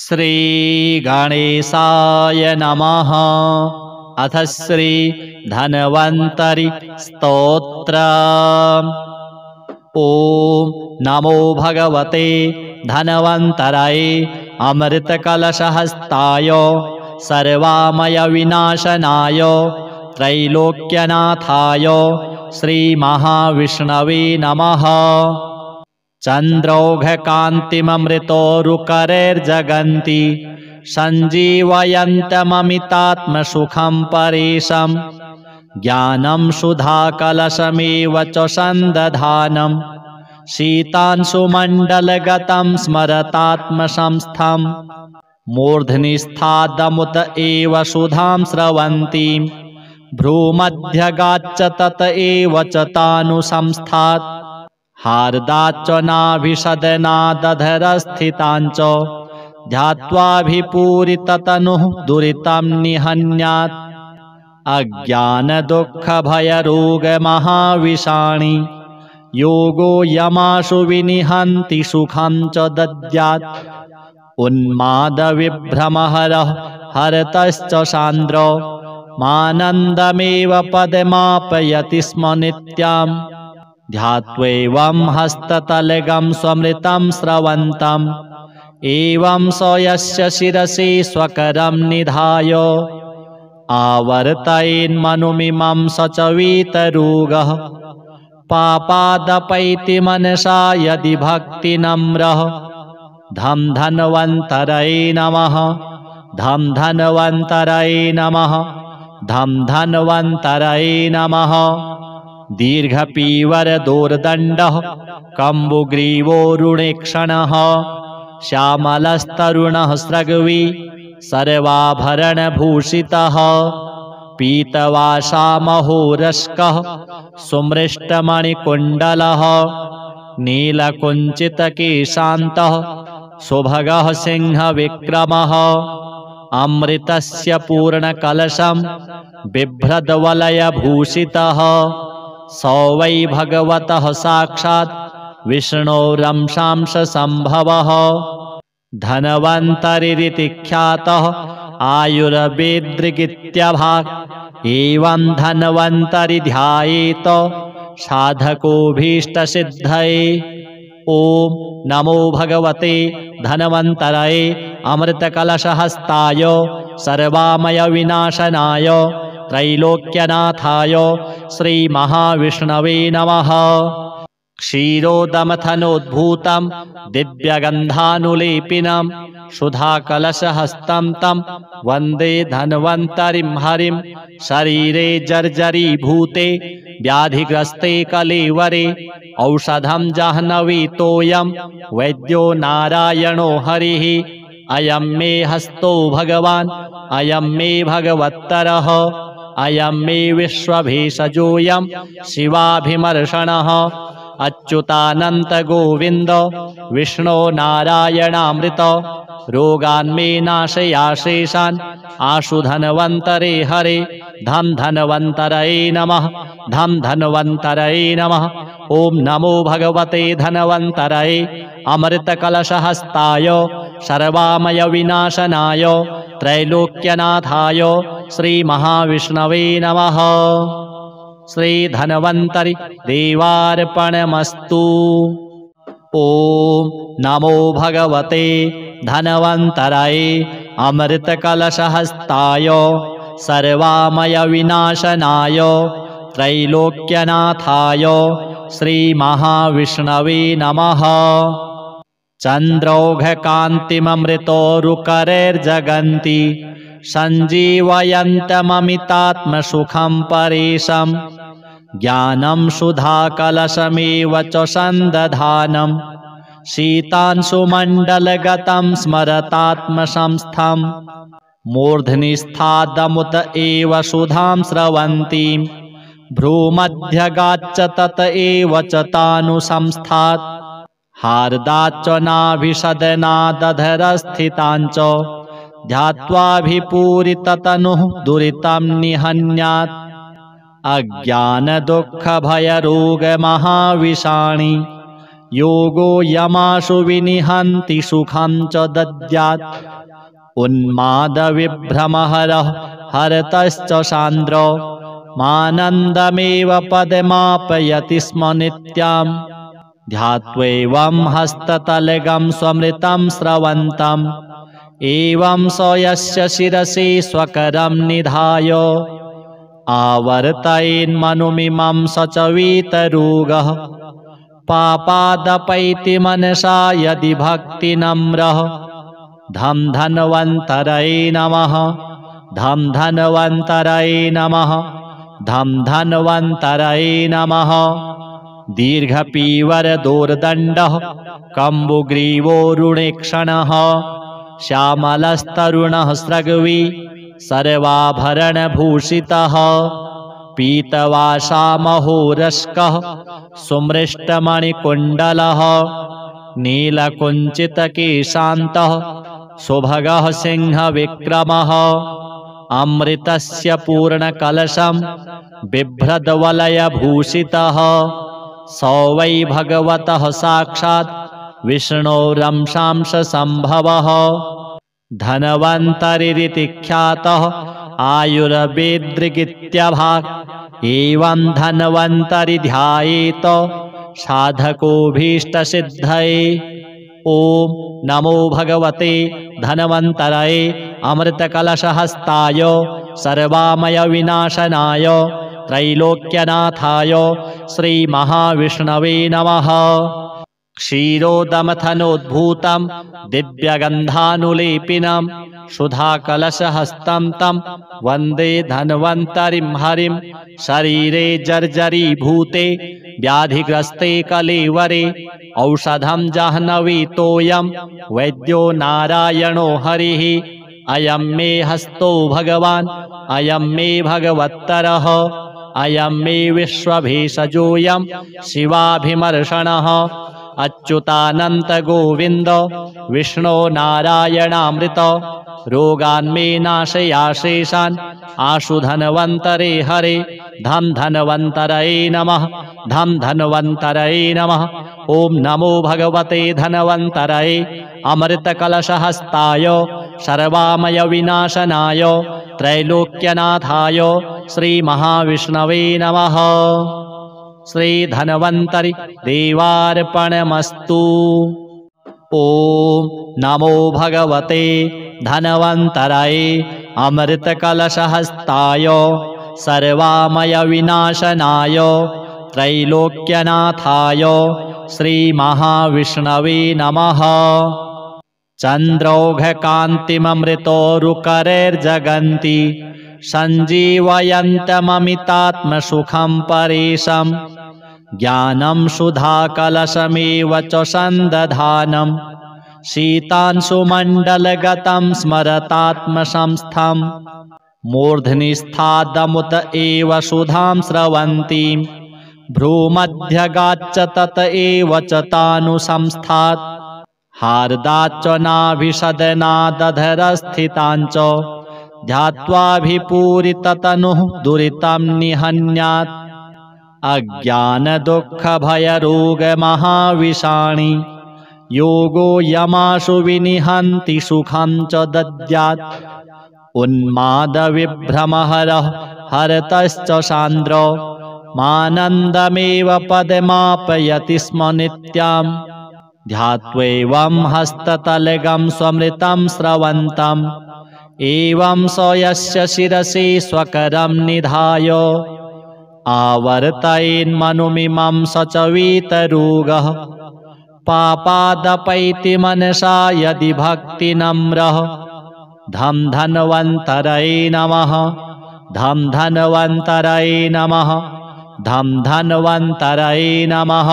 श्री गणेशाय नमः। अथ श्री धन्वन्तरि स्तोत्र। ओम नमो भगवते धन्वन्तराय अमृतकलशहस्ताय सर्वामय विनाशनाय त्रैलोक्यनाथाय श्री महाविष्णवे नमः। चन्द्रौघकान्तिममृतोरुकरैर्जगन्ति सञ्जीवयन्तममितात्मसुखं परेशं ज्ञानं सुधाकलशमेव च सन्दधानं शीतांशुमण्डलगतं स्मरतात्मसंस्थं मूर्ध्नि स्थादमुत एव सुधां स्रवन्तीं भ्रूमध्यगाच्च तत एव च तानुसंस्थात् हार्दाच्च नाभिषदनादधरस्थिताञ्च ध्यात्वाभिपूरिततनुः दुरितं निहन्यात् अज्ञानदुःखभयरोगमहाविषाणि योगो यमाशु विनिहन्ति सुखं च दद्यात् उन्मादविभ्रमहरः हरतश्च सान्द्रो मानन्दमेव पदमापयति स्म नित्यम् ध्यात्वैवं हस्ततलगं स्वमृतं स्रवन्तम् एवं स यस्य शिरसि स्वकरं निधाय आवर्तयेन्मनुमिमं स च वीतरोगः पापादपैति मनसा यदि भक्तिनम्रः। धं धन्वन्तरये नमः। धं धन्वन्तरये नमः। धं धन्वन्तरये नमः। दीर्घपीवरदोर्दण्डः कम्बुग्रीवोरुणेक्षणः श्यामलस्तरुणः स्रग्वी सर्वाभरणभूषितः पीतवासामहोरस्कः सुमृष्टमणिकुण्डलः नीलकुञ्चितकेशान्तः सुभगः सिंहविक्रमः अमृतस्य पूर्णकलशं बिभ्रद्वलयभूषितः स वै भगवतः साक्षात् विष्णोरंशांशसम्भवः धन्वन्तरिरिति ख्यातः आयुर्वेदृगित्यभाक् एवं धन्वन्तरि ध्यायेत साधकोऽभीष्टसिद्धये। ओम नमो भगवते धन्वन्तराय अमृतकलशहस्ताय सर्वामय विनाशनाय त्रैलोक्यनाथाय श्री महाविष्णवे नमः। क्षीरोदमथनोद्भूतं दिव्यगन्धानुलेपिनं सुधाकलशहस्तं तं वन्दे धन्वन्तरिं हरिं शरीरे जर्जरीभूते व्याधिग्रस्ते कलेवरे औषधं जाह्नवी तोयं वैद्यो नारायणो हरिः। अयं मे हस्तो भगवान् अयं मे भगवत्तरः अयं मे विश्वभेषजोऽयं शिवाभिमर्शनः अच्युतानन्त गोविन्द विष्णो नारायणामृत रोगान्मे नाशयाशेषान् आशु धन्वन्तरे हरे। धं धन्वन्तरये नमः। धं धन्वन्तरये नमः। ओम नमो भगवते धन्वन्तरये अमृतकलशहस्ताय सर्वामय विनाशनाय त्रैलोक्यनाथाय श्री महाविष्णवे नमः। श्री धन्वन्तरि देवार्पणमस्तु। ओम नमो भगवते धन्वन्तराय अमृतकलशहस्ताय सर्वामय विनाशनाय त्रैलोक्यनाथाय श्री महाविष्णवे नमः। चन्द्रौघकान्तिममृतोरुकरैर्जगन्ति सञ्जीवयन्तममितात्मसुखं परेशं ज्ञानं सुधाकलशमेव च सन्दधानं शीतांशुमण्डलगतं स्मरतात्मसंस्थं मूर्ध्नि स्थादमुत एव सुधां स्रवन्तीं भ्रूमध्यगाच्च तत एव च तानुसंस्थात् हार्दाच्च नाभिषदनादधरस्थिताञ्च ध्यात्वाभिपूरिततनुः दुरितं निहन्यात् अज्ञानदुःखभयरोगमहाविषाणि योगो यमाशु विनिहन्ति सुखं च दद्यात् उन्मादविभ्रमहरः हरतश्च सान्द्रो मानन्दमेव पदमापयति स्म नित्यम् ध्यात्वैवं हस्ततलगं स्वमृतं स्रवन्तम् एवं स यस्य शिरसि स्वकरं निधाय आवर्तयेन्मनुमिमं स च वीतरोगः पापादपैति मनसा यदि भक्तिनम्रः धं धन्वन्तरये नमः धं धन्वन्तरये नमः धं धन्वन्तरये नमः दीर्घपीवरदोर्दण्डः कम्बुग्रीवोरुणेक्षणः श्यामलस्तरुणः स्रग्वी सर्वाभरणभूषितः पीतवासामहोरस्कः सुमृष्टमणिकुण्डलः नीलकुञ्चितकेशान्तः सुभगः सिंहविक्रमः अमृतस्य पूर्णकलशं बिभ्रद्वलयभूषितः स वै भगवतः साक्षात् विष्णोरंशांशसम्भवः धन्वन्तरिरिति ख्यातः आयुर्वेदृगित्यभाक् एवं धन्वन्तरि ध्यायेत साधकोऽभीष्टसिद्धये। ॐ नमो भगवते धन्वन्तरये अमृतकलशहस्ताय सर्वामयविनाशनाय त्रैलोक्यनाथाय श्रीमहाविष्णवे नमः। क्षीरोदमथनोद्भूतं दिव्यगन्धानुलेपिनं सुधाकलशहस्तं तं वन्दे धन्वन्तरिं हरिं। शरीरे जर्जरीभूते व्याधिग्रस्ते कलेवरे औषधं जाह्नवी तोयं वैद्यो नारायणो हरिः। अयं मे हस्तो भगवान् अयं मे भगवत्तरः अयं मे विश्वभेषजोऽयं शिवाभिमर्शनः। अच्युतानन्त गोविन्द विष्णो नारायणामृत रोगान्मे नाशयाशेषान् आशु धन्वन्तरे हरे। धं धन्वन्तरये नमः धं धन्वन्तरये नमः। ॐ नमो भगवते धन्वन्तरये अमृतकलशहस्ताय सर्वामयविनाशनाय त्रैलोक्यनाथाय श्रीमहाविष्णवे नमः। श्रीधन्वन्तरि देवार्पणमस्तु। ॐ नमो भगवते धन्वन्तरये अमृतकलशहस्ताय सर्वामयविनाशनाय त्रैलोक्यनाथाय श्रीमहाविष्णवे नमः। चन्द्रौघकान्तिममृतोरुकरैर्जगन्ति सञ्जीवयन्तममितात्मसुखं परेशम् ज्ञानं सुधाकलशमेव च सन्दधानं शीतांशुमण्डलगतं स्मरतात्मसंस्थं मूर्ध्नि स्थादमुत एव सुधां स्रवन्तीं भ्रूमध्यगाच्च तत एव च तानुसंस्थात् हार्दाच्च नाभिषदनादधरस्थिताञ्च ध्यात्वाभिपूरिततनुः दुरितं निहन्यात् अज्ञानदुःखभयरोगमहाविषाणि योगो यमाशु विनिहन्ति सुखं च दद्यात् उन्मादविभ्रमहरः हरतश्च सान्द्रो मानन्दमेव पदमापयति स्म नित्यम् ध्यात्वैवं हस्ततलगं स्वमृतं स्रवन्तम् एवं स यस्य शिरसि स्वकरं निधाय आवर्तयेन्मनुमिमं स च वीतरोगः पापादपैति मनसा यदि भक्तिनम्रः धं धन्वन्तरये नमः धं धन्वन्तरये नमः धं धन्वन्तरये नमः।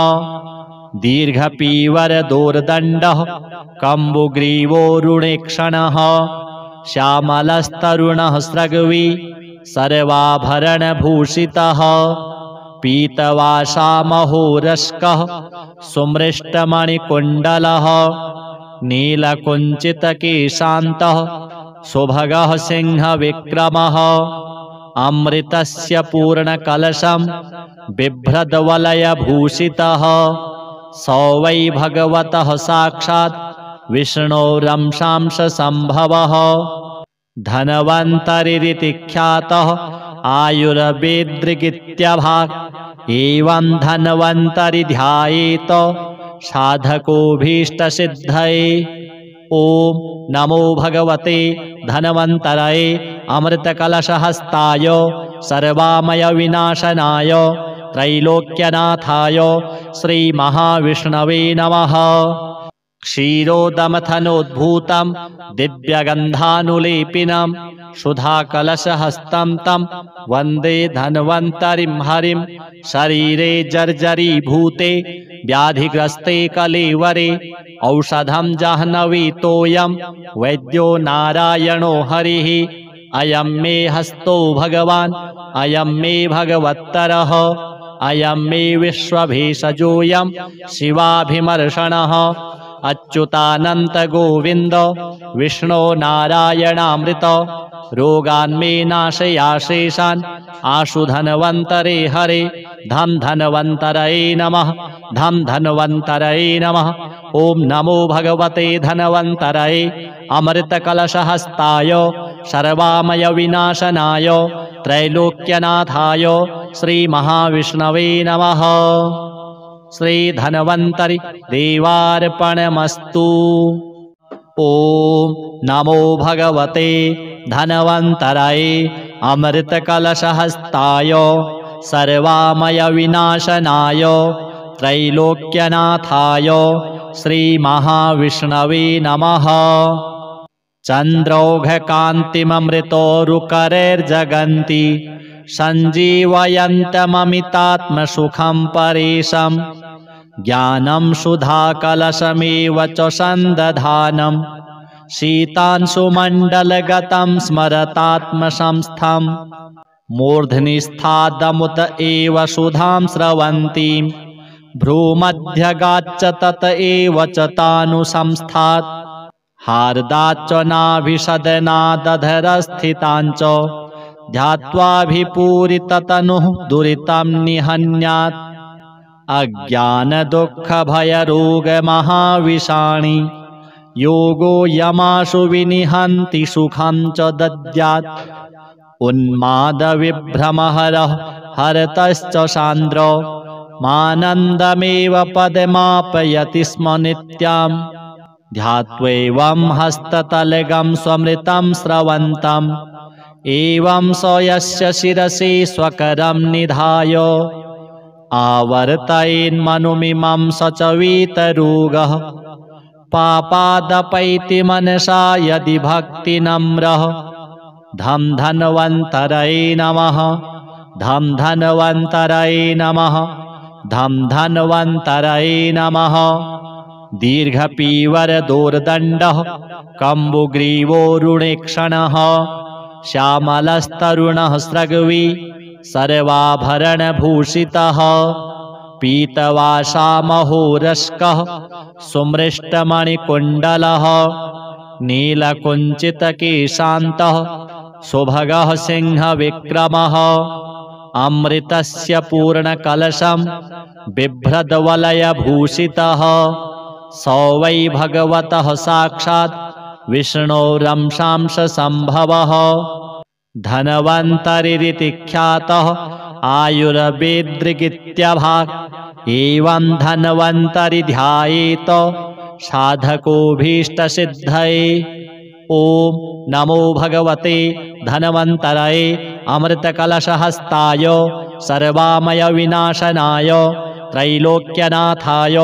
दीर्घपीवरदोर्दण्डः कम्बुग्रीवोरुणेक्षणः श्यामलस्तरुणः स्रग्वी सर्वाभरणभूषितः पीतवासामहोरस्कः सुमृष्टमणिकुण्डलः नीलकुञ्चितकेशान्तः सुभगः सिंहविक्रमः अमृतस्य पूर्णकलशं बिभ्रद्वलयभूषितः स वै भगवतः साक्षात् विष्णोरंशांशसम्भवः धन्वन्तरिरिति ख्यातः आयुर्वेदृगित्यभाक् एवं धन्वन्तरि ध्यायेत साधकोऽभीष्टसिद्धये। ॐ नमो भगवते धन्वन्तरये अमृतकलशहस्ताय सर्वामयविनाशनाय त्रैलोक्यनाथाय श्रीमहाविष्णवे नमः। क्षीरोदमथनोद्भूतं दिव्यगन्धानुलेपिनं सुधाकलशहस्तं तं वन्दे धन्वन्तरिं हरिं। शरीरे जर्जरीभूते व्याधिग्रस्ते कलेवरे औषधं जाह्नवीतोऽयं वैद्यो नारायणो हरिः। अयं मे हस्तो भगवान् अयं मे भगवत्तरः अयं मे विश्वभेषजोऽयं शिवाभिमर्शनः। अच्युतानन्त गोविन्द विष्णो नारायणामृत रोगान्मे नाशयाशेषान् आशु धन्वन्तरे हरे। धं धन्वन्तरये नमः धं धन्वन्तरये नमः। ॐ नमो भगवते धन्वन्तरये अमृतकलशहस्ताय सर्वामयविनाशनाय त्रैलोक्यनाथाय श्रीमहाविष्णवे नमः। श्रीधन्वन्तरि देवार्पणमस्तु। ॐ नमो भगवते धन्वन्तरये अमृतकलशहस्ताय सर्वामयविनाशनाय त्रैलोक्यनाथाय श्रीमहाविष्णवे नमः। चन्द्रौघकान्तिममृतोरुकरैर्जगन्ति सञ्जीवयन्तममितात्मसुखं परेशं ज्ञानं सुधाकलशमेव च सन्दधानं शीतांशुमण्डलगतं स्मरतात्मसंस्थं मूर्ध्नि स्थादमुत एव सुधां स्रवन्तीं भ्रूमध्यगाच्च तत एव च तानुसंस्थात् हार्दाच्च नाभिषदनादधरस्थिताञ्च ध्यात्वाभिपूरिततनुः दुरितं निहन्यात् अज्ञानदुःखभयरोगमहाविषाणि योगो यमाशु विनिहन्ति सुखं च दद्यात् उन्मादविभ्रमहरः हरतश्च सान्द्र मानन्दमेव पदमापयति स्म नित्यं ध्यात्वैवं हस्ततलगं स्वमृतं स्रवन्तम् एवं स यस्य शिरसि स्वकरं निधाय आवर्तयेन्मनुमिमं स च वीतरोगः पापादपैति मनसा यदि भक्तिनम्रः। धं धन्वन्तरये नमः धं धन्वन्तरये नमः धं धन्वन्तरये नमः। दीर्घपीवरदोर्दण्डः कम्बुग्रीवोरुणेक्षणः श्यामलस्तरुणः स्रग्वी सर्वाभरणभूषितः पीतवासामहोरस्कः सुमृष्टमणिकुण्डलः नीलकुञ्चितकेशान्तः सुभगः सिंहविक्रमः अमृतस्य पूर्णकलशं बिभ्रद्वलयभूषितः स वै भगवतः साक्षात् विष्णोरंशांशसम्भवः धन्वन्तरिरिति ख्यातः आयुर्वेदृगित्यभाक् एवं धन्वन्तरि ध्यायेत साधकोऽभीष्टसिद्धये। ॐ नमो भगवते धन्वन्तरये अमृतकलशहस्ताय सर्वामयविनाशनाय त्रैलोक्यनाथाय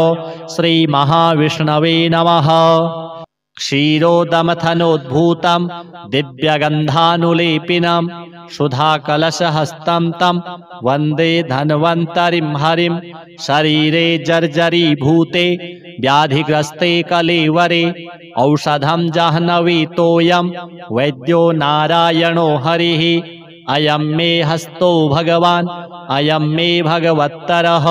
श्रीमहाविष्णवे नमः। क्षीरोदमथनोद्भूतं दिव्यगन्धानुलेपिनं सुधाकलशहस्तं तं वन्दे धन्वन्तरिं हरिं। शरीरे जर्जरीभूते व्याधिग्रस्ते कलेवरे औषधं जाह्नवीतोऽयं वैद्यो नारायणो हरिः। अयं मे हस्तो भगवान् अयं मे भगवत्तरः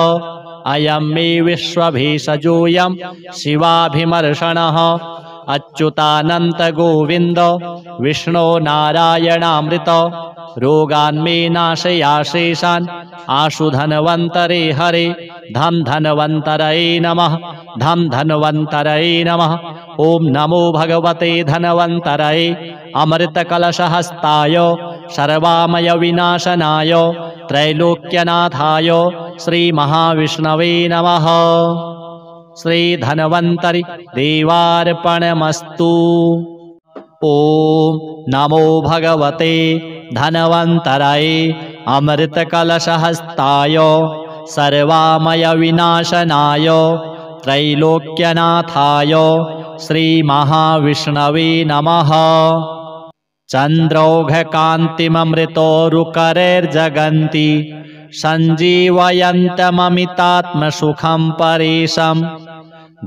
अयं मे विश्वभेषजोऽयं शिवाभिमर्शनः अच्युतानन्त गोविन्द विष्णो नारायणामृत रोगान्मे नाशयाशेषान् आशु धन्वन्तरे हरे धं धन्वन्तरये नमः धं धन्वन्तरये नमः। ॐ नमो भगवते धन्वन्तरये अमृतकलशहस्ताय सर्वामय विनाशनाय त्रैलोक्यनाथाय श्रीमहाविष्णवे नमः। श्रीधन्वन्तरि देवार्पणमस्तु। ॐ नमो भगवते धन्वन्तरये अमृतकलशहस्ताय सर्वामय विनाशनाय त्रैलोक्यनाथाय श्रीमहाविष्णवे नमः। चन्द्रौघकान्तिममृतोरुकरैर्जगन्ति सञ्जीवयन्तममितात्मसुखं परेशं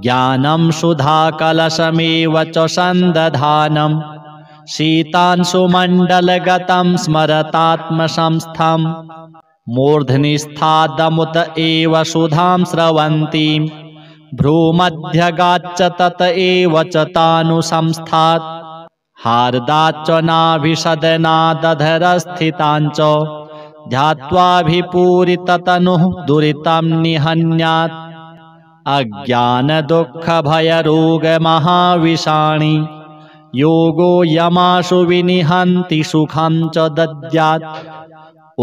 ज्ञानं सुधाकलशमेव च सन्दधानं शीतांशुमण्डलगतं स्मरतात्मसंस्थं मूर्ध्नि स्थादमुत एव सुधां स्रवन्तीं भ्रूमध्यगाच्च तत एव च तानुसंस्थात् हार्दाच्च नाभिषदनादधरस्थिताञ्च ध्यात्वाभिपूरिततनुः दुरितं निहन्यात् अज्ञानदुःखभयरोगमहाविषाणि योगो यमाशु विनिहन्ति सुखं च दद्यात्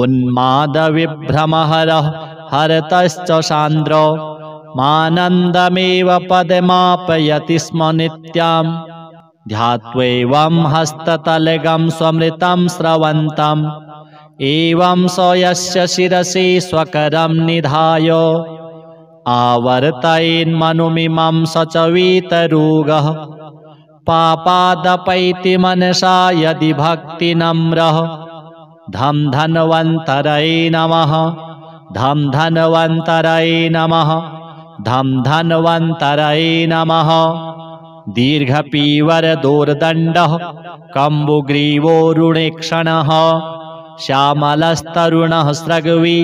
उन्मादविभ्रमहरः हरतश्च सान्द्र मानन्दमेव पदमापयति स्म नित्यं ध्यात्वैवं हस्ततलगं स्वमृतं स्रवन्तम् एवं स यस्य शिरसि स्वकरं निधाय आवर्तयेन्मनुमिमं स च वीतरोगः पापादपैति मनसा यदि भक्तिनम्रः धं धन्वन्तरये नमः धं धन्वन्तरये नमः धं धन्वन्तरये नमः। दीर्घपीवरदोर्दण्डः कम्बुग्रीवोरुणेक्षणः श्यामलस्तरुणः स्रग्वी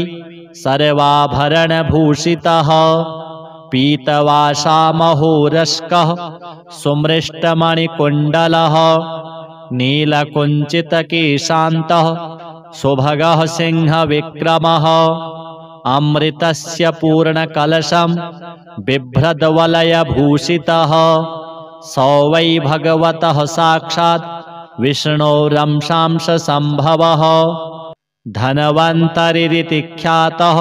सर्वाभरणभूषितः पीतवासामहोरस्कः सुमृष्टमणिकुण्डलः नीलकुञ्चितकेशान्तः सुभगः सिंहविक्रमः अमृतस्य पूर्णकलशं बिभ्रद्वलयभूषितः स वै भगवतः साक्षात् विष्णोरंशांशसम्भवः धन्वन्तरिरिति ख्यातः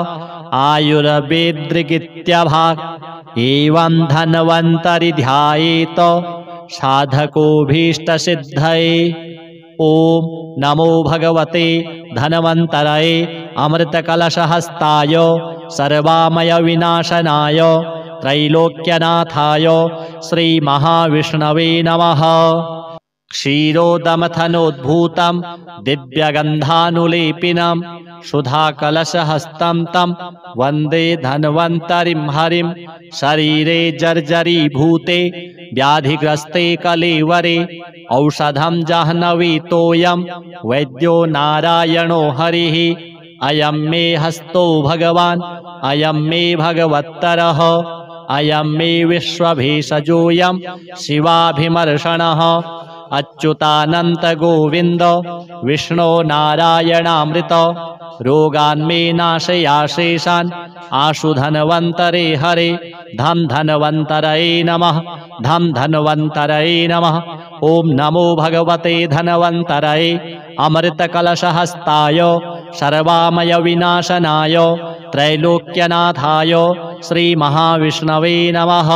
आयुर्वेदृगित्यभाक् एवं धन्वन्तरि ध्यायेत साधकोऽभीष्टसिद्धये। ॐ नमो भगवते धन्वन्तरये अमृतकलशहस्ताय सर्वामय विनाशनाय त्रैलोक्यनाथाय श्रीमहाविष्णवे नमः। क्षीरोदमथनोद्भूतं दिव्यगन्धानुलेपिनं सुधाकलशहस्तं तं वन्दे धन्वन्तरिं हरिं शरीरे जर्जरीभूते व्याधिग्रस्ते कलेवरे औषधं जाह्नवीतोऽयं वैद्यो नारायणो हरिः अयं मे हस्तो भगवान् अयं मे भगवत्तरः अयं मे विश्वभेषजोऽयं शिवाभिमर्शनः अच्युतानन्त गोविन्द विष्णो नारायणामृत रोगान्मे नाशयाशेषान् आशु धन्वन्तरे हरे धं धन्वन्तरये नमः धं धन्वन्तरये नमः। ॐ नमो भगवते धन्वन्तरये अमृतकलशहस्ताय सर्वामय विनाशनाय त्रैलोक्यनाथाय श्रीमहाविष्णवे नमः।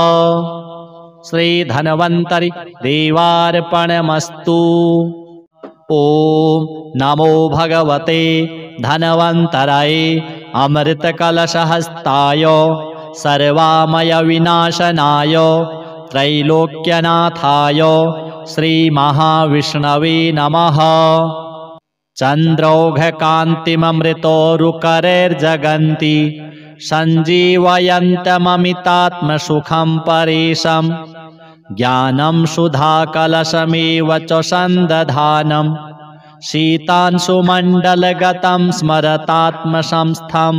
श्रीधन्वन्तरि देवार्पणमस्तु। ॐ नमो भगवते धन्वन्तरये अमृतकलशहस्ताय सर्वामय विनाशनाय त्रैलोक्यनाथाय श्रीमहाविष्णवे नमः। चन्द्रौघकान्तिममृतोरुकरैर्जगन्ति सञ्जीवयन्तममितात्मसुखं परेशं ज्ञानं सुधाकलशमेव च सन्दधानं शीतांशुमण्डलगतं स्मरतात्मसंस्थं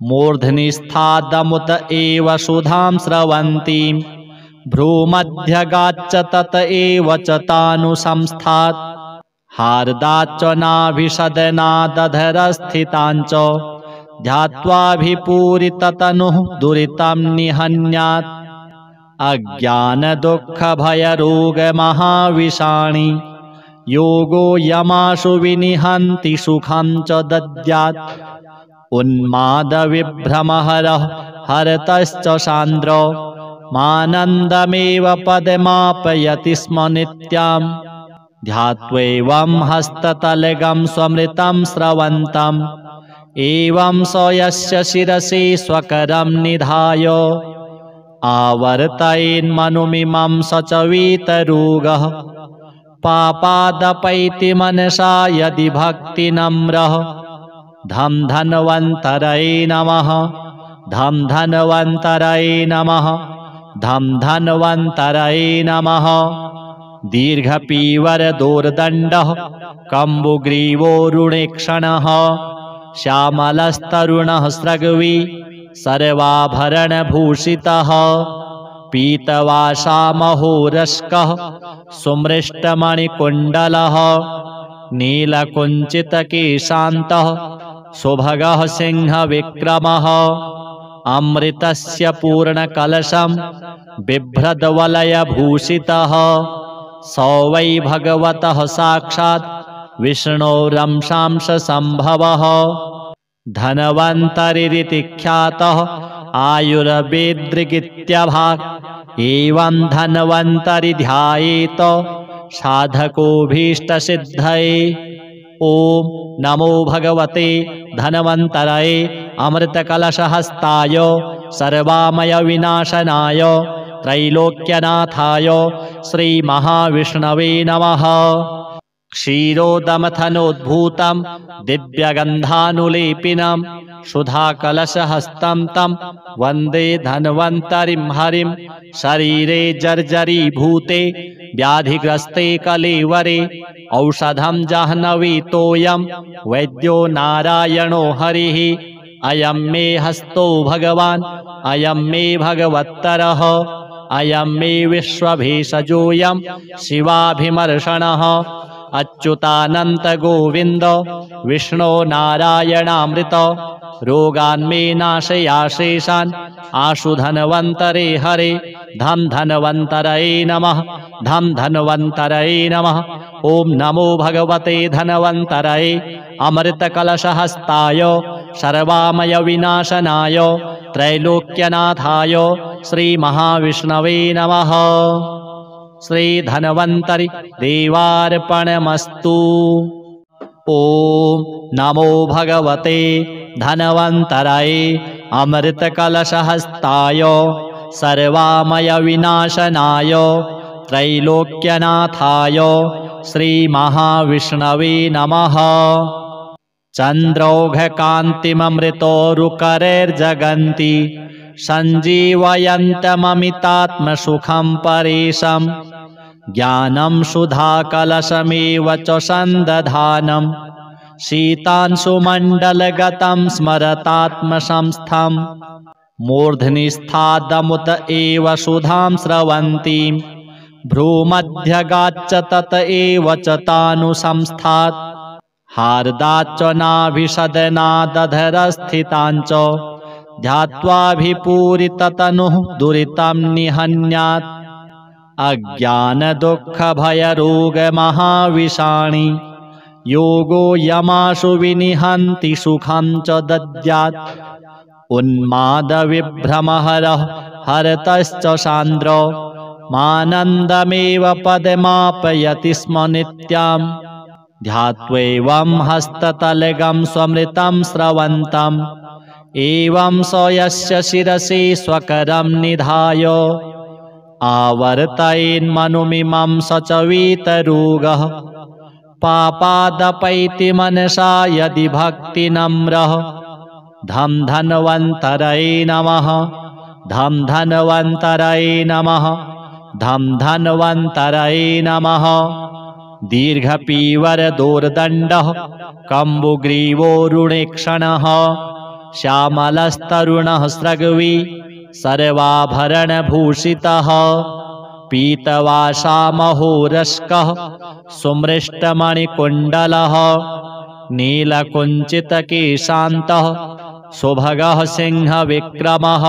मूर्ध्नि स्थादमुत एव सुधां स्रवन्तीं भ्रूमध्यगाच्च तत एव च तानुसंस्थात् हार्दाच्च नाभिषदनादधरस्थिताञ्च ध्यात्वाभिपूरिततनुः दुरितं निहन्यात् अज्ञानदुःखभयरोगमहाविषाणि योगो यमाशु विनिहन्ति सुखं च दद्यात् उन्मादविभ्रमहरः हरतश्च सान्द्रो मानन्दमेव पदमापयति स्म नित्यम् ध्यात्वैवं हस्ततलगं स्वमृतं स्रवन्तम् एवं स यस्य शिरसि स्वकरं निधाय आवर्तयेन्मनुमिमं स च वीतरोगः पापादपैति मनसा यदि भक्तिनम्रः धं धन्वन्तरये नमः धं धन्वन्तरये नमः धं धन्वन्तरये नमः दीर्घपीवरदोर्दण्डः कम्बुग्रीवोरुणेक्षणः श्यामलस्तरुणः स्रग्वी सर्वाभरणभूषितः पीतवासामहोरस्कः सुमृष्टमणिकुण्डलः नीलकुञ्चितकेशान्तः सुभगः सिंहविक्रमः अमृतस्य पूर्णकलशं बिभ्रद्वलयभूषितः स वै भगवतः साक्षात् विष्णोरंशांशसम्भवः धन्वन्तरिरिति ख्यातः आयुर्वेदृगित्यभाक् एवं धन्वन्तरि ध्यायेत साधकोऽभीष्टसिद्धये। ॐ नमो भगवते धन्वन्तरये अमृतकलशहस्ताय सर्वामयविनाशनाय त्रैलोक्यनाथाय श्रीमहाविष्णवे नमः। क्षीरोदमथनोद्भूतं दिव्यगन्धानुलेपिनं सुधाकलशहस्तं तं वन्दे धन्वन्तरिं हरिं। शरीरे जर्जरीभूते व्याधिग्रस्ते कलेवरे औषधं जाह्नवीतोऽयं वैद्यो नारायणो हरिः। अयं मे हस्तो भगवान् अयं मे भगवत्तरः अयं मे विश्वभेषजोऽयं शिवाभिमर्शनः। अच्युतानन्त गोविन्द विष्णो नारायणामृत रोगान्मे नाशयाशेषान् आशु धन्वन्तरे हरे। धं धन्वन्तरये नमः धं धन्वन्तरये नमः। ॐ नमो भगवते धन्वन्तरये अमृतकलशहस्ताय सर्वामयविनाशनाय त्रैलोक्यनाथाय श्रीमहाविष्णवे नमः। श्रीधन्वन्तरि देवार्पणमस्तु। ॐ नमो भगवते धन्वन्तरये अमृतकलशहस्ताय सर्वामयविनाशनाय त्रैलोक्यनाथाय श्रीमहाविष्णवे नमः। चन्द्रौघकान्तिममृतोरुकरैर्जगन्ति सञ्जीवयन्तममितात्मसुखं परेशम् ज्ञानं सुधाकलशमेव च सन्दधानं शीतांशुमण्डलगतं स्मरतात्मसंस्थं मूर्ध्नि स्थादमुत एव सुधां स्रवन्तीं भ्रूमध्यगाच्च तत एव च तानुसंस्थात् हार्दाच्च नाभिषदनादधरस्थिताञ्च ध्यात्वाभिपूरिततनुः दुरितं निहन्यात् अज्ञानदुःखभयरोगमहाविषाणि योगो यमाशु विनिहन्ति सुखं च दद्यात् उन्मादविभ्रमहरः हरतश्च सान्द्रो मानन्दमेव पदमापयति स्म नित्यम् ध्यात्वैवं हस्ततलगं स्वमृतं स्रवन्तम् एवं स यस्य शिरसि स्वकरं निधाय आवर्तयेन्मनुमिमं स च वीतरोगः पापादपैति मनसा यदि भक्तिनम्रः धं धन्वन्तरये नमः धं धन्वन्तरये नमः धं धन्वन्तरये नमः। दीर्घपीवरदोर्दण्डः कम्बुग्रीवोरुणेक्षणः श्यामलस्तरुणः स्रग्वी सर्वाभरणभूषितः पीतवासामहोरस्कः सुमृष्टमणिकुण्डलः नीलकुञ्चितकेशान्तः सुभगः सिंहविक्रमः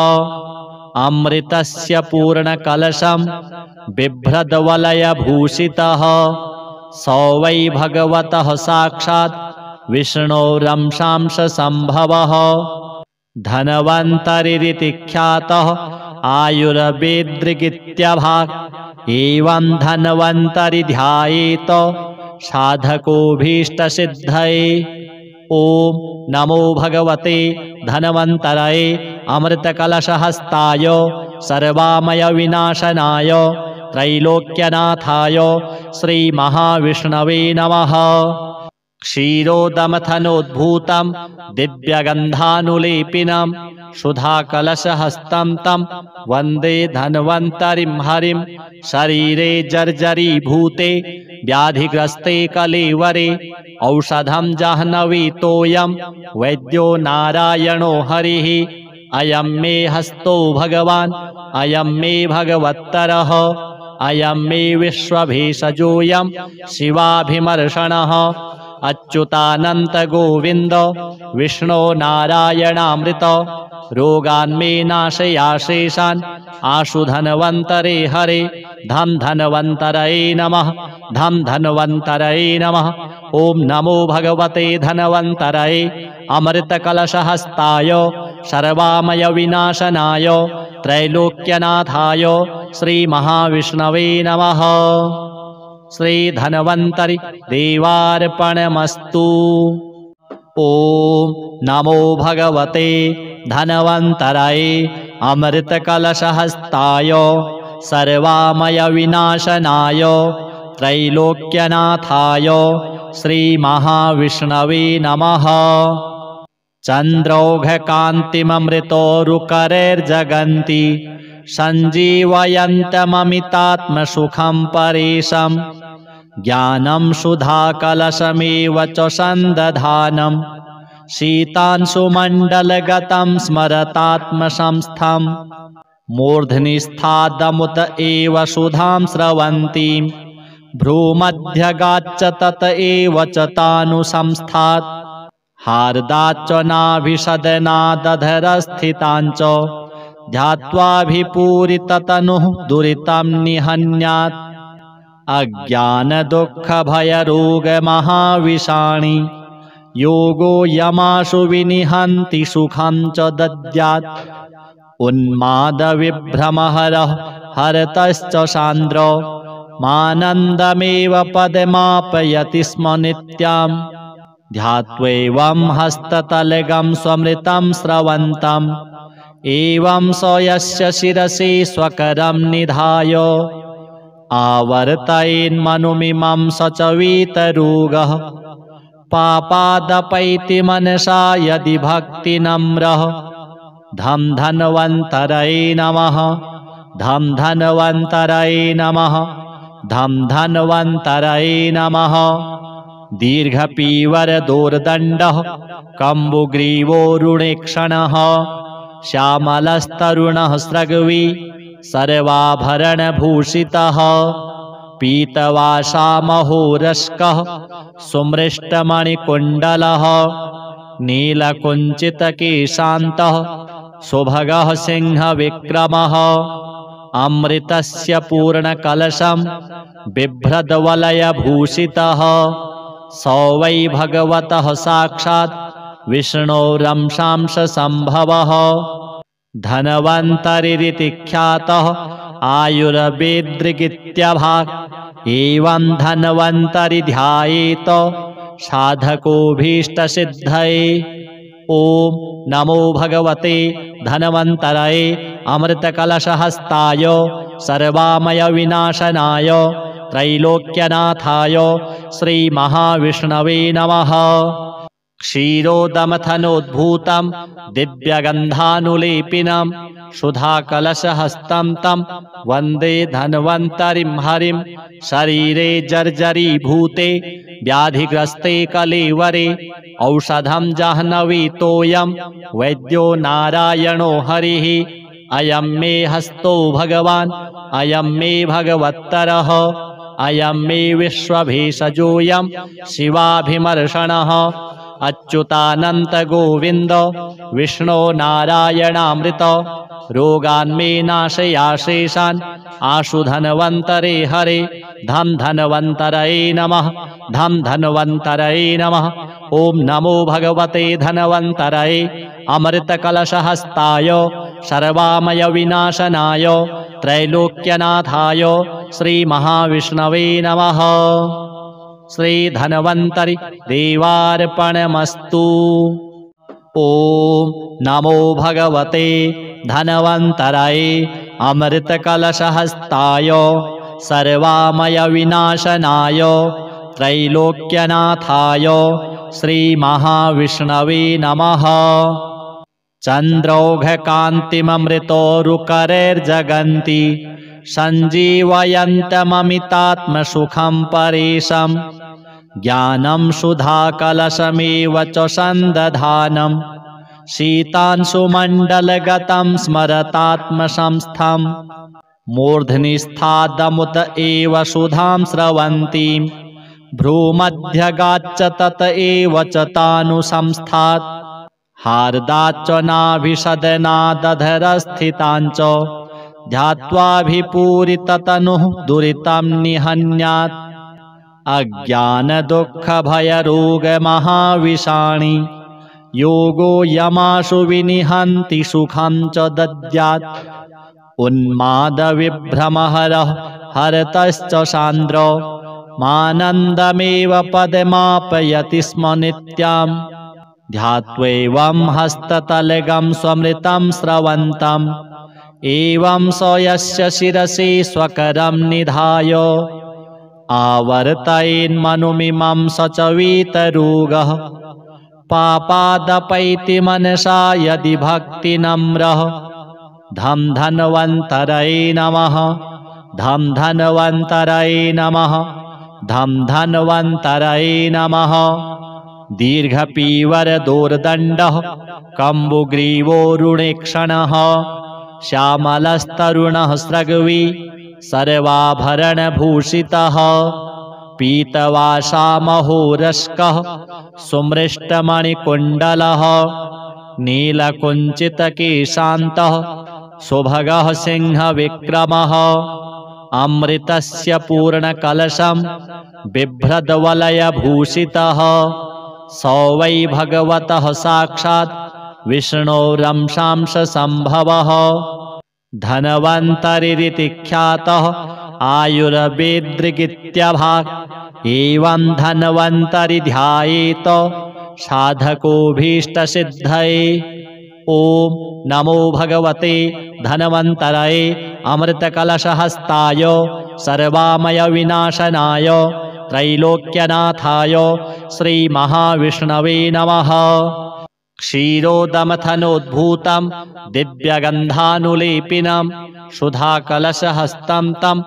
अमृतस्य पूर्णकलशं बिभ्रद्वलयभूषितः स वै भगवतः साक्षात् विष्णोरंशांशसम्भवः धन्वन्तरिरिति ख्यातः आयुर्वेदृगित्यभाक् एवं धन्वन्तरि ध्यायेत साधकोऽभीष्टसिद्धये। ॐ नमो भगवते धन्वन्तराय अमृतकलशहस्ताय सर्वामयविनाशनाय त्रैलोक्यनाथाय श्रीमहाविष्णवे नमः। क्षीरोदमथनोद्भूतं दिव्यगन्धानुलेपिनं सुधाकलशहस्तं तं वन्दे धन्वन्तरिं हरिं। शरीरे जर्जरीभूते व्याधिग्रस्ते कलेवरे औषधं जाह्नवीतोऽयं वैद्यो नारायणो हरिः। अयं मे हस्तो भगवान् अयं मे भगवत्तरः अयं मे विश्वभेषजोऽयं शिवाभिमर्शनः। अच्युतानन्त गोविन्द विष्णो नारायणामृत रोगान्मे नाशयाशेषान् आशु धन्वन्तरे हरे। धं धन्वन्तरये नमः धं धन्वन्तरये नमः। ॐ नमो भगवते धन्वन्तरये अमृतकलशहस्ताय सर्वामयविनाशनाय त्रैलोक्यनाथाय श्रीमहाविष्णवे नमः। श्रीधन्वन्तरि देवार्पणमस्तु। ॐ नमो भगवते धन्वन्तराय अमृतकलशहस्ताय सर्वामयविनाशनाय त्रैलोक्यनाथाय श्रीमहाविष्णवे नमः। चन्द्रौघकान्तिममृतोरुकरैर्जगन्ति सञ्जीवयन्तममितात्मसुखं परेशं ज्ञानं सुधाकलशमेव च सन्दधानं शीतांशुमण्डलगतं स्मरतात्मसंस्थं मूर्ध्नि स्थादमुत एव सुधां स्रवन्तीं भ्रूमध्यगाच्च तत एव च तानुसंस्थात् हार्दाच्च नाभिषदनादधरस्थिताञ्च ध्यात्वाभिपूरिततनुः दुरितं निहन्यात् अज्ञानदुःखभयरोगमहाविषाणि योगो यमाशु विनिहन्ति सुखं च दद्यात् उन्मादविभ्रमहरः हरतश्च सान्द्र मानन्दमेव पदमापयति स्म नित्यं ध्यात्वैवं हस्ततलगं स्वमृतं स्रवन्तम् एवं स यस्य शिरसि स्वकरं निधाय आवर्तयेन्मनुमिमं स च वीतरोगः पापादपैति मनसा यदि भक्तिनम्रः। धं धन्वन्तरये नमः धं धन्वन्तरये नमः धं धन्वन्तरये नमः। दीर्घपीवरदोर्दण्डः कम्बुग्रीवोरुणेक्षणः श्यामलस्तरुणः स्रग्वी सर्वाभरणभूषितः पीतवासामहोरस्कः सुमृष्टमणिकुण्डलः नीलकुञ्चितकेशान्तः सुभगः सिंहविक्रमः अमृतस्य पूर्णकलशं बिभ्रद्वलयभूषितः स वै भगवतः साक्षात् विष्णोरंशांशसम्भवः धन्वन्तरिरिति ख्यातः आयुर्वेदृगित्यभाक् एवं धन्वन्तरि ध्यायेत साधकोऽभीष्टसिद्धये। ॐ नमो भगवते धन्वन्तराय अमृतकलशहस्ताय सर्वामयविनाशनाय त्रैलोक्यनाथाय श्रीमहाविष्णवे नमः। क्षीरोदमथनोद्भूतं दिव्यगन्धानुलेपिनं सुधाकलशहस्तं तं वन्दे धन्वन्तरिं हरिं। शरीरे जर्जरीभूते व्याधिग्रस्ते कलेवरे औषधं जाह्नवीतोऽयं वैद्यो नारायणो हरिः। अयं मे हस्तो भगवान् अयं मे भगवत्तरः अयं मे विश्वभेषजोऽयं शिवाभिमर्षणः अच्युतानन्त गोविन्द विष्णो नारायणामृत रोगान्मे नाशयाशेषान् आशु धन्वन्तरे हरे धं धन्वन्तरये नमः धं धन्वन्तरये नमः। ॐ नमो भगवते धन्वन्तरये अमृतकलशहस्ताय सर्वामय विनाशनाय त्रैलोक्यनाथाय श्रीमहाविष्णवे नमः। श्रीधन्वन्तरि देवार्पणमस्तु। ॐ नमो भगवते धन्वन्तरये अमृतकलशहस्ताय सर्वामय विनाशनाय त्रैलोक्यनाथाय श्रीमहाविष्णवे नमः। चन्द्रौघकान्तिममृतोरुकरैर्जगन्ति सञ्जीवयन्तममितात्मसुखं परेशम् ज्ञानं सुधाकलशमेव च सन्दधानं शीतांशुमण्डलगतं स्मरतात्मसंस्थं मूर्ध्नि स्थादमुत एव सुधां स्रवन्तीं भ्रूमध्यगाच्च तत एव च तानुसंस्थात् हार्दाच्च नाभिषदनादधरस्थिताञ्च ध्यात्वाभिपूरिततनुः दुरितं निहन्यात् अज्ञानदुःखभयरोगमहाविषाणि योगो यमाशु विनिहन्ति सुखं च दद्यात् उन्मादविभ्रमहरः हरतश्च सान्द्र मानन्दमेव पदमापयति स्म नित्यं ध्यात्वैवं हस्ततलगं स्वमृतं स्रवन्तम् एवं स यस्य शिरसि स्वकरं निधाय आवर्तयेन्मनुमिमं स च वीतरोगः पापादपैति मनसा यदि भक्तिनम्रः धं धन्वन्तरये नमः धं धन्वन्तरये नमः धं धन्वन्तरये नमः। दीर्घपीवरदोर्दण्डः कम्बुग्रीवोरुणेक्षणः श्यामलस्तरुणः स्रग्वी सर्वाभरणभूषितः पीतवासामहोरस्कः सुमृष्टमणिकुण्डलः नीलकुञ्चितकेशान्तः सुभगः सिंहविक्रमः अमृतस्य पूर्णकलशं बिभ्रद्वलयभूषितः स वै भगवतः साक्षात् विष्णोरंशांशसम्भवः धन्वन्तरिरिति ख्यातः आयुर्वेदृगित्यभाक् एवं धन्वन्तरि ध्यायेत साधकोऽभीष्टसिद्धये। ॐ नमो भगवते धन्वन्तरये अमृतकलशहस्ताय सर्वामय विनाशनाय त्रैलोक्यनाथाय श्रीमहाविष्णवे नमः। क्षीरोदमथनोद्भूतं दिव्यगन्धानुलेपिनं सुधाकलशहस्तं तं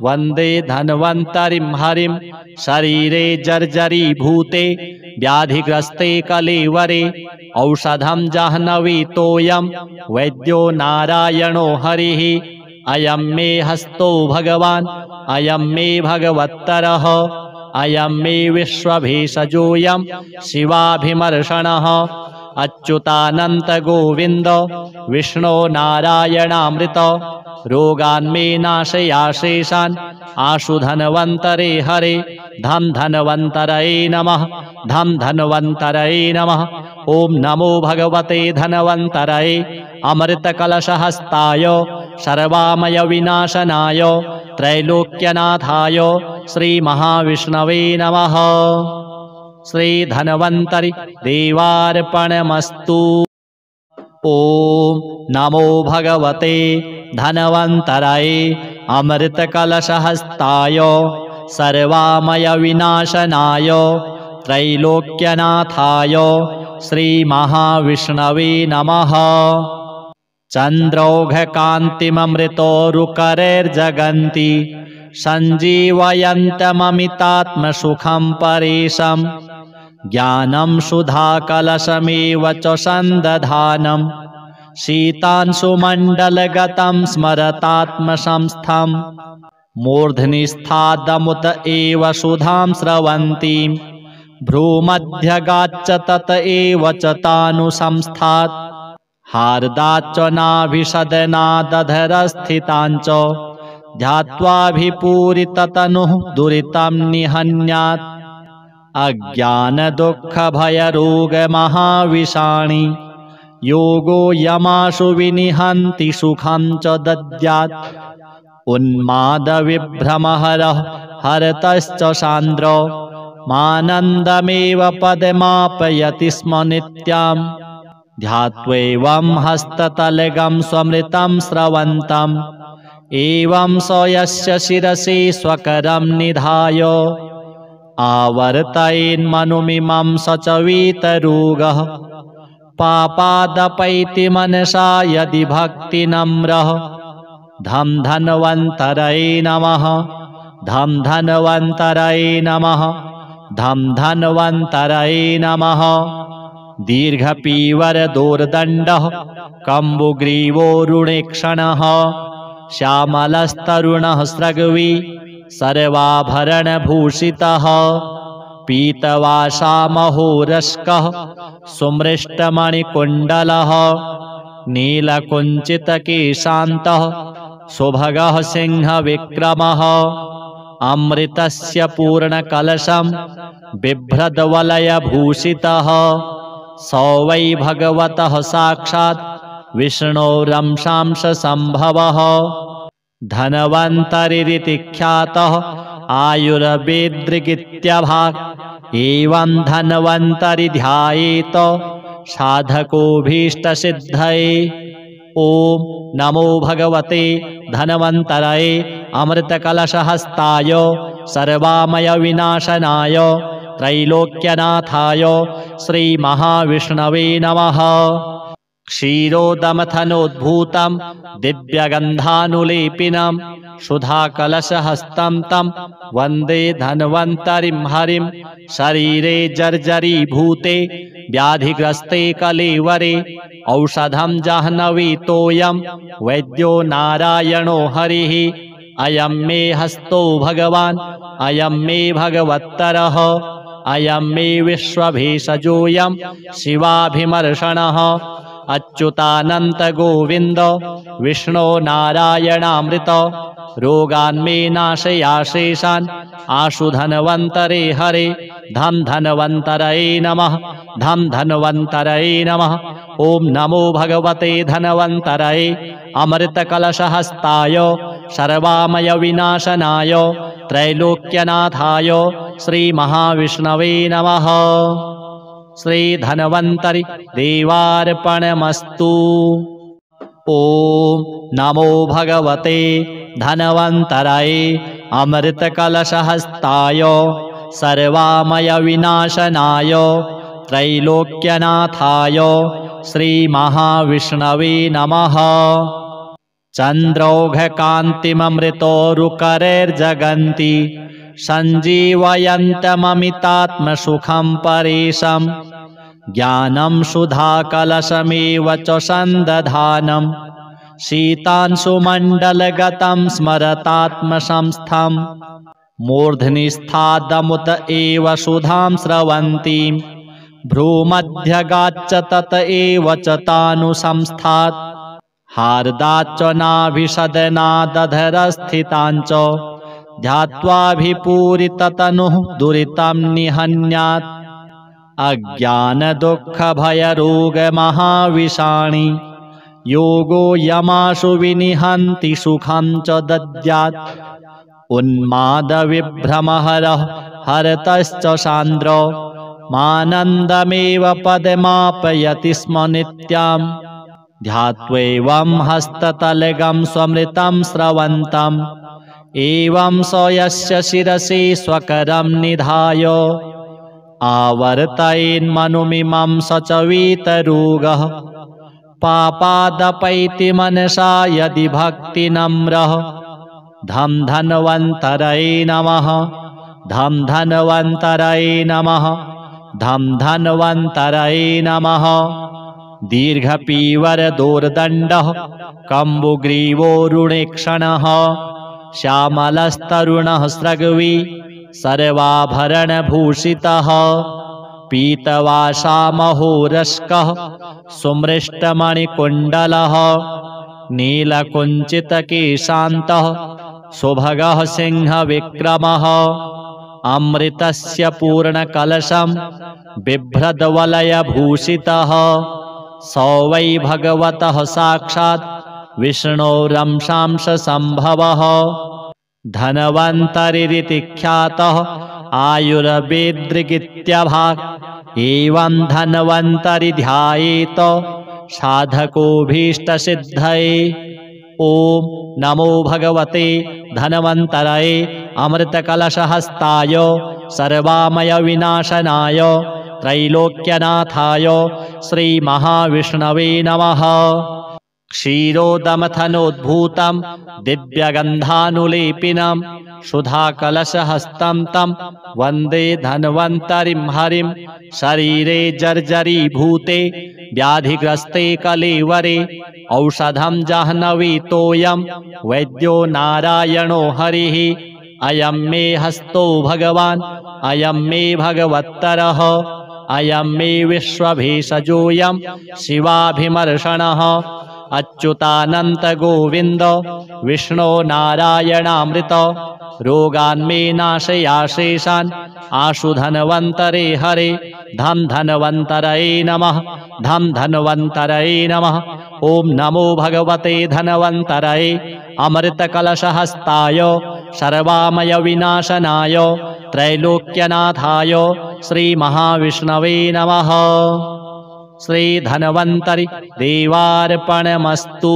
वन्दे धन्वन्तरिं हरिं शरीरे जर्जरीभूते व्याधिग्रस्ते कलेवरे औषधं जाह्नवी तोयं वैद्यो नारायणो हरिः अयं मे हस्तो भगवान् अयं मे भगवत्तरः अयं मे विश्वभेषजोऽयं शिवाभिमर्षणः अच्युतानन्त गोविन्द विष्णो नारायणामृत रोगान्मे नाशयाशेषान् आशु धन्वन्तरे हरे धं धन्वन्तरये नमः धं धन्वन्तरये नमः। ॐ नमो भगवते धन्वन्तरये अमृतकलशहस्ताय सर्वामय विनाशनाय त्रैलोक्यनाथाय श्रीमहाविष्णवे नमः। श्रीधन्वन्तरि देवार्पणमस्तु। ॐ नमो भगवते धन्वन्तरये अमृतकलशहस्ताय सर्वामय विनाशनाय त्रैलोक्यनाथाय श्रीमहाविष्णवे नमः। चन्द्रौघकान्तिममृतोरुकरैर्जगन्ति सञ्जीवयन्तममितात्मसुखं परेशम् ज्ञानं सुधाकलशमेव च सन्दधानं शीतांशुमण्डलगतं स्मरतात्मसंस्थं मूर्ध्निस्थादमुत एव सुधां स्रवन्तीं भ्रूमध्यगाच्च तत एव च तानुसंस्थात् हार्दाच्च नाभिषदनादधरस्थिताञ्च ध्यात्वाभिपूरिततनुः दुरितं निहन्यात् अज्ञानदुःखभयरोगमहाविषाणि योगो यमाशु विनिहन्ति सुखं च दद्यात् उन्मादविभ्रमहरः हरतश्च सान्द्रो मानन्दमेव पदमापयति स्म नित्यम् ध्यात्वैवं हस्ततलगं स्वमृतं स्रवन्तम् एवं स यस्य शिरसि स्वकरं निधाय आवर्तयेन्मनुमिमं स च वीतरोगः पापादपैति मनसा यदि भक्तिनम्रः धं धन्वन्तरये नमः धं धन्वन्तरये नमः धं धन्वन्तरये नमः दीर्घपीवरदोर्दण्डः कम्बुग्रीवोरुणेक्षणः श्यामलस्तरुणः स्रग्वी सर्वाभरणभूषितः पीतवासामहोरस्कः सुमृष्टमणिकुण्डलः नीलकुञ्चितकेशान्तः सुभगः सिंहविक्रमः अमृतस्य पूर्णकलशं बिभ्रद्वलयभूषितः स वै भगवतः साक्षात् विष्णोरंशांशसम्भवः धन्वन्तरिरिति ख्यातः आयुर्वेदृगित्यभाक् एवं धन्वन्तरि ध्यायेत साधकोऽभीष्टसिद्धये। ॐ नमो भगवते धन्वन्तरये अमृतकलशहस्ताय सर्वामयविनाशनाय त्रैलोक्यनाथाय श्रीमहाविष्णवे नमः। क्षीरोदमथनोद्भूतं दिव्यगन्धानुलेपिनं सुधाकलशहस्तं तं वन्दे धन्वन्तरिं हरिं। शरीरे जर्जरीभूते व्याधिग्रस्ते कलेवरे औषधं जाह्नवीतोऽयं वैद्यो नारायणो हरिः। अयं मे हस्तो भगवान् अयं मे भगवत्तरः अयं मे विश्वभेषजोऽयं शिवाभिमर्शनः। अच्युतानन्त गोविन्द विष्णो नारायणामृत रोगान्मे नाशयाशेषान् आशु धन्वन्तरे हरे। धं धन्वन्तरये नमः धं धन्वन्तरये नमः। ॐ नमो भगवते धन्वन्तरये अमृतकलशहस्ताय सर्वामयविनाशनाय त्रैलोक्यनाथाय श्रीमहाविष्णवे नमः। श्रीधन्वन्तरि देवार्पणमस्तु। ॐ नमो भगवते धन्वन्तरये अमृतकलशहस्ताय सर्वामयविनाशनाय त्रैलोक्यनाथाय श्रीमहाविष्णवे नमः। चन्द्रौघकान्तिममृतोरुकरैर्जगन्ति सञ्जीवयन्तममितात्मसुखं परेशं ज्ञानं सुधाकलशमेव च सन्दधानं शीतांशुमण्डलगतं स्मरतात्मसंस्थं मूर्ध्निस्थादमुत एव सुधां स्रवन्तीं भ्रूमध्यगाच्च तत एव च तानुसंस्थात् हार्दाच्च नाभिषदनादधरस्थिताञ्च ध्यात्वाभिपूरिततनुः दुरितं निहन्यात् अज्ञानदुःखभयरोगमहाविषाणि योगो यमाशु विनिहन्ति सुखं च दद्यात् उन्मादविभ्रमहरः हरतश्च सान्द्रो मानन्दमेव पदमापयति स्म नित्यम् ध्यात्वैवं हस्ततलगं स्वमृतं स्रवन्तम् एवं स यस्य शिरसि स्वकरं निधाय आवर्तयेन्मनुमिमं स च वीतरोगः पापादपैति मनसा यदि भक्तिनम्रः धं धन्वन्तरये नमः धं धन्वन्तरये नमः धं धन्वन्तरये नमः। दीर्घपीवरदोर्दण्डः कम्बुग्रीवोरुणेक्षणः श्यामलस्तरुणः स्रग्वी सर्वाभरणभूषितः पीतवासामहोरस्कः सुमृष्टमणिकुण्डलः नीलकुञ्चितकेशान्तः सुभगः सिंहविक्रमः अमृतस्य पूर्णकलशं बिभ्रद्वलयभूषितः स वै भगवतः साक्षात् विष्णोरंशांशसम्भवः धन्वन्तरिरिति ख्यातः आयुर्वेदृगित्यभाक् एवं धन्वन्तरि ध्यायेत साधकोऽभीष्टसिद्धये। ॐ नमो भगवते धन्वन्तरये अमृतकलशहस्ताय सर्वामयविनाशनाय त्रैलोक्यनाथाय श्रीमहाविष्णवे नमः। क्षीरोदमथनोद्भूतं दिव्यगन्धानुलेपिनं सुधाकलशहस्तं तं वन्दे धन्वन्तरिं हरिं। शरीरे जर्जरीभूते व्याधिग्रस्ते कलेवरे औषधं जाह्नवीतोऽयं वैद्यो नारायणो हरिः। अयं मे हस्तो भगवान् अयं मे भगवत्तरः अयं मे विश्वभेषजोऽयं शिवाभिमर्शनः। अच्युतानन्त गोविन्द विष्णो नारायणामृत रोगान्मे नाशयाशेषान् आशु धन्वन्तरे हरे। धं धन्वन्तरये नमः धं धन्वन्तरये नमः। ॐ नमो भगवते धन्वन्तरये अमृतकलशहस्ताय सर्वामयविनाशनाय त्रैलोक्यनाथाय श्रीमहाविष्णवे नमः। श्रीधन्वन्तरि देवार्पणमस्तु।